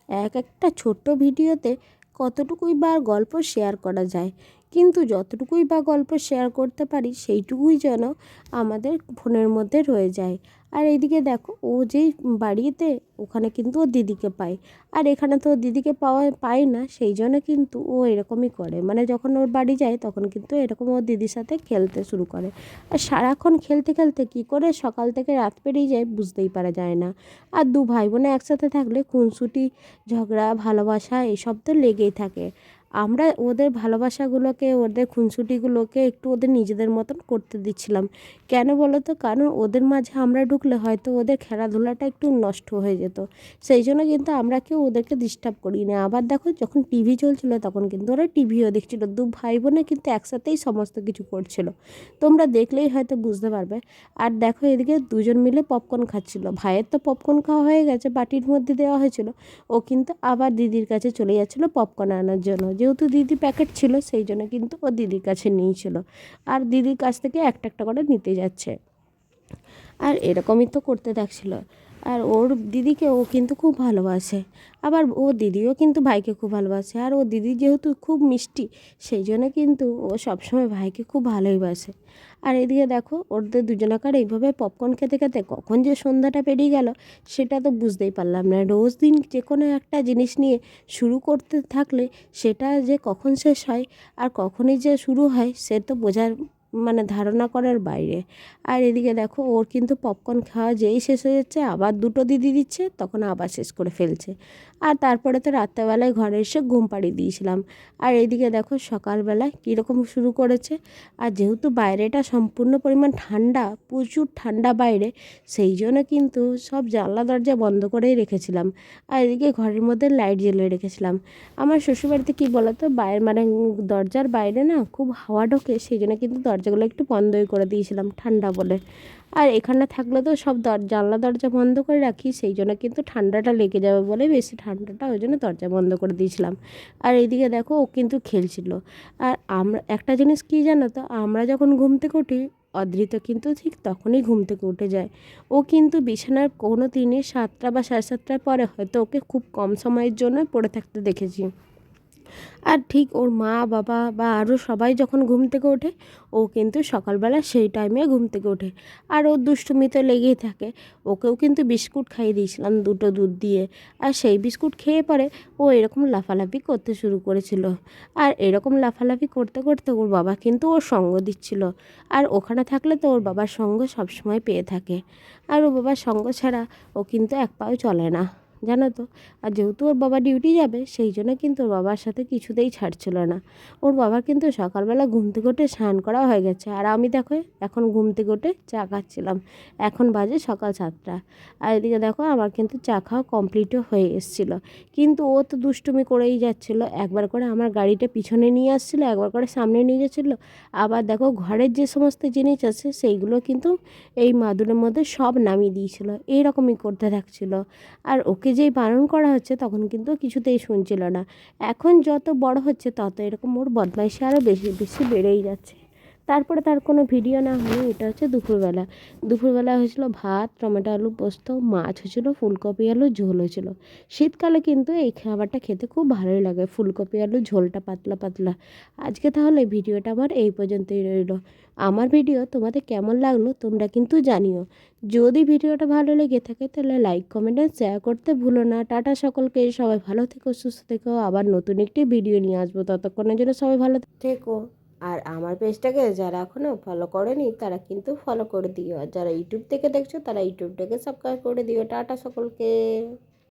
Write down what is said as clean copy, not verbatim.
এক একটা ছোট্ট ভিডিওতে কতটুকুই বা গল্প শেয়ার করা যায়, কিন্তু যতটুকুই বা গল্প শেয়ার করতে পারি সেইটুকুই যেন আমাদের ফোনের মধ্যে রয়ে যায়। আর এইদিকে দেখো, ও যেই বাড়িতে ওখানে কিন্তু ও দিদিকে পায়, আর এখানে তো দিদিকে পায় না, সেই জন্য কিন্তু ও এরকমই করে। মানে যখন ওর বাড়ি যায় তখন কিন্তু এরকম ওর দিদির সাথে খেলতে শুরু করে। আর সারাক্ষণ খেলতে খেলতে কী করে সকাল থেকে রাত পেরিয়ে যায় বুঝতেই পারা যায় না। আর দু ভাই বোনে একসাথে থাকলে খুনসুটি, ঝগড়া, ভালোবাসা এসব তো লেগেই থাকে। আমরা ওদের ভালোবাসাগুলোকে, ওদের খুনসুটিগুলোকে একটু ওদের নিজেদের মতন করতে দিচ্ছিলাম। কেন বলো তো? কারণ ওদের মাঝে আমরা ঢুকলে হয়তো ওদের খেলাধুলাটা একটু নষ্ট হয়ে যেত। সেই জন্য কিন্তু আমরা কেউ ওদেরকে ডিস্টার্ব করি না। আবার দেখো, যখন টিভি চলছিল তখন কিন্তু ওরা টিভিও দেখছিল। দু ভাই বোনে কিন্তু একসাথেই সমস্ত কিছু করছিল। তোমরা দেখলেই হয়তো বুঝতে পারবে। আর দেখো, এদিকে দুজন মিলে পপকর্ন খাচ্ছিল। ভাইয়ের তো পপকর্ন খাওয়া হয়ে গেছে, বাটির মধ্যে দেওয়া হয়েছিল। ও কিন্তু আবার দিদির কাছে চলে যাচ্ছিলো পপকর্ন আনার জন্য। যেহেতু দিদি প্যাকেট ছিল সেই জন্য কিন্তু ও দিদির কাছে নিয়েছিল, আর দিদির কাছ থেকে একটা একটা করে নিতে যাচ্ছে। আর এরকমই তো করতে থাকছিল। আর ওর দিদিকে ও কিন্তু খুব ভালোবাসে, আবার ও দিদিও কিন্তু ভাইকে খুব ভালোবাসে। আর ও দিদি যেহেতু খুব মিষ্টি, সেই জন্য কিন্তু ও সবসময় ভাইকে খুব ভালোই বাসে। আর এদিকে দেখো, ওদের দুজনাকার এইভাবে পপকর্ন খেতে খেতে কখন যে সন্ধ্যাটা পেরিয়ে গেল সেটা তো বুঝতেই পারলাম না। রোজ দিন যে কোনো একটা জিনিস নিয়ে শুরু করতে থাকলে সেটা যে কখন শেষ হয় আর কখনই যে শুরু হয় সে তো বোঝার মানে ধারণা করার বাইরে। আর এদিকে দেখো, ওর কিন্তু পপকর্ন খাওয়া যেই শেষ হয়ে যাচ্ছে আবার দুটো দিদি দিচ্ছে, তখন আবার শেষ করে ফেলছে। আর তারপরে তো রাত্রেবেলায় ঘরে এসে ঘুম পাড়িয়ে দিয়েছিলাম। আর এইদিকে দেখো, সকালবেলায় কীরকম শুরু করেছে। আর যেহেতু বাইরেটা সম্পূর্ণ পরিমাণ ঠান্ডা, প্রচুর ঠান্ডা বাইরে, সেই জন্য কিন্তু সব জানলা দরজা বন্ধ করেই রেখেছিলাম। আর এদিকে ঘরের মধ্যে লাইট জ্বেলে রেখেছিলাম। আমার শ্বশুরবাড়িতে কী বলো তো, বাইরে মানে দরজার বাইরে না খুব হাওয়া ঢোকে, সেই জন্য কিন্তু দরজাগুলো একটু বন্ধই করে দিয়েছিলাম ঠান্ডা বলে। আর এখানে থাকলে তো সব জানলা দরজা বন্ধ করে রাখি, সেই জন্য কিন্তু ঠান্ডাটা লেগে যাবে বলে বেশি ঠান্ডাটা ওই জন্য দরজা বন্ধ করে দিয়েছিলাম। আর এইদিকে দেখো, ও কিন্তু খেলছিল। আর আমরা একটা জিনিস কী জানো তো, আমরা যখন ঘুম থেকে উঠি অদৃত কিন্তু ঠিক তখনই ঘুম থেকে উঠে যায়। ও কিন্তু বিছানার কোনো দিনই 7টা বা 7:30টার পরে হয়তো ওকে খুব কম সময়ের জন্য পড়ে থাকতে দেখেছি। আর ঠিক ওর মা বাবা বা আরও সবাই যখন ঘুম থেকে ওঠে, ও কিন্তু সকালবেলা সেই টাইমে ঘুম থেকে ওঠে। আর ওর দুষ্টুমি তো লেগেই থাকে। ওকেও কিন্তু বিস্কুট খাইয়ে দিয়েছিলাম দুটো দুধ দিয়ে। আর সেই বিস্কুট খেয়ে পরে ও এরকম লাফালাফি করতে শুরু করেছিল। আর এরকম লাফালাফি করতে করতে ওর বাবা কিন্তু ওর সঙ্গ দিচ্ছিল। আর ওখানে থাকলে তো ওর বাবার সঙ্গ সবসময় পেয়ে থাকে। আর ওর বাবার সঙ্গ ছাড়া ও কিন্তু এক পাও চলে না, জানো তো। আর যেহেতু ওর বাবা ডিউটি যাবে সেই জন্য কিন্তু ওর বাবার সাথে কিছুতেই ছাড়ছিল না। ওর বাবার কিন্তু সকালবেলা ঘুম থেকে উঠে স্নান করা হয়ে গেছে, আর আমি দেখো এখন ঘুম থেকে উঠে চা খাচ্ছিলাম। এখন বাজে সকাল 7টা। আর এদিকে দেখো, আমার কিন্তু চা খাওয়া কমপ্লিটও হয়ে এসেছিলো। কিন্তু ও তো দুষ্টুমি করেই যাচ্ছিলো, একবার করে আমার গাড়িটা পিছনে নিয়ে আসছিলো, একবার করে সামনে নিয়ে যাচ্ছিলো। আবার দেখো, ঘরের যে সমস্ত জিনিস আছে সেইগুলো কিন্তু এই মাদুরের মধ্যে সব নামিয়ে দিয়েছিলো, এইরকমই করতে থাকছিলো। আর ওকে যেই বারণ করা হচ্ছে তখন কিন্তু কিছুতেই শুনছিল না। এখন যত বড় হচ্ছে তত এরকম ওর বদমাইশি আরও বেশি বেশি বেড়েই যাচ্ছে। তারপরে তার কোনো ভিডিও না হলে এটা হচ্ছে দুপুরবেলা। দুপুরবেলা হয়েছিল ভাত, টমেটো আলু পোস্ত, মাছ হয়েছিলো, ফুলকপি আলু ঝোল হয়েছিলো। শীতকালে কিন্তু এই খাবারটা খেতে খুব ভালোই লাগে, ফুলকপি আলু ঝোলটা পাতলা পাতলা। আজকে তাহলে ভিডিওটা আমার এই পর্যন্তই রইল। আমার ভিডিও তোমাদের কেমন লাগলো তোমরা কিন্তু জানিও। যদি ভিডিওটা ভালো লেগে থাকে তাহলে লাইক, কমেন্ট আর শেয়ার করতে ভুলো না। টাটা সকলকে, সবাই ভালো থেকো, সুস্থ থেকো। আবার নতুন একটি ভিডিও নিয়ে আসবো, ততক্ষণের জন্য সবাই ভালো থেকো। আর আমার পেজটাকে যারা এখনও ফলো করেনি তারা কিন্তু ফলো করে দিও, আর যারা ইউটিউব থেকে দেখছো তারা ইউটিউবটাকে সাবস্ক্রাইব করে দিও। টাটা সকলকে।